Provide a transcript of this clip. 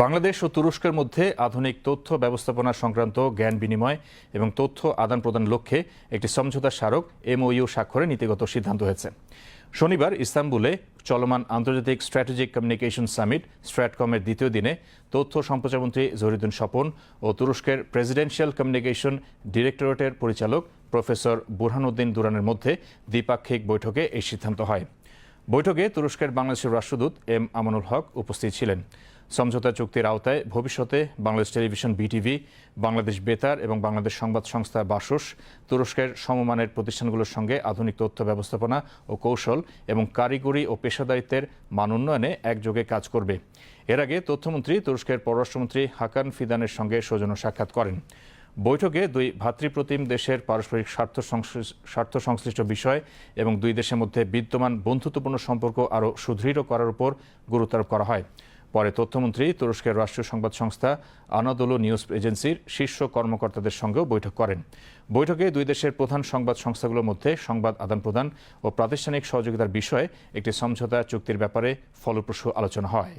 বাংলাদেশ ও তুরস্কের মধ্যে আধুনিক তথ্য ব্যবস্থাপনা সংক্রান্ত জ্ঞান বিনিময় এবং তথ্য আদান প্রদান লক্ষ্যে একটি সমঝোতা স্মারক এমওইউ স্বাক্ষরে নীতিগত সিদ্ধান্ত হয়েছে। শনিবার ইস্তাম্বুলে চলমান আন্তর্জাতিক স্ট্র্যাটেজিক কমিউনিকেশন সামিট স্ট্র্যাটকমের দ্বিতীয় দিনে তথ্য সম্প্রচারমন্ত্রী জহিরুদ্দিন স্বপন ও তুরস্কের প্রেসিডেন্সিয়াল কমিউনিকেশন ডিরেক্টরেটের পরিচালক প্রফেসর বুরহানুদ্দিন দুরানের মধ্যে দ্বিপাক্ষিক বৈঠকে এই সিদ্ধান্ত হয়। বৈঠকে তুরস্কের বাংলাদেশের রাষ্ট্রদূত এম আমানুল হক উপস্থিত ছিলেন। সমঝোতা চুক্তির আওতায় ভবিষ্যতে বাংলাদেশ টেলিভিশন বিটিভি, বাংলাদেশ বেতার এবং বাংলাদেশ সংবাদ সংস্থা বাসস তুরস্কের সমমানের প্রতিষ্ঠানগুলোর সঙ্গে আধুনিক তথ্য ব্যবস্থাপনা ও কৌশল এবং কারিগরি ও পেশাদারিত্বের মান উন্নয়নে একযোগে কাজ করবে। এর আগে তথ্যমন্ত্রী তুরস্কের পররাষ্ট্রমন্ত্রী হাকান ফিদানের সঙ্গে সৌজন্য সাক্ষাৎ করেন। বৈঠকে দুই ভাতৃপ্রতিম দেশের পারস্পরিক স্বার্থ সংশ্লিষ্ট বিষয় এবং দুই দেশের মধ্যে বিদ্যমান বন্ধুত্বপূর্ণ সম্পর্ক আরও সুদৃঢ় করার উপর গুরুত্বারোপ করা হয়। পরে তথ্যমন্ত্রী তুরস্কের রাষ্ট্রীয় সংবাদ সংস্থা আনাদোলু নিউজ এজেন্সির শীর্ষ কর্মকর্তাদের সঙ্গেও বৈঠক করেন। বৈঠকে দুই দেশের প্রধান সংবাদ সংস্থাগুলোর মধ্যে সংবাদ আদান প্রদান ও প্রাতিষ্ঠানিক সহযোগিতার বিষয়ে একটি সমঝোতা চুক্তির ব্যাপারে ফলপ্রসূ আলোচনা হয়।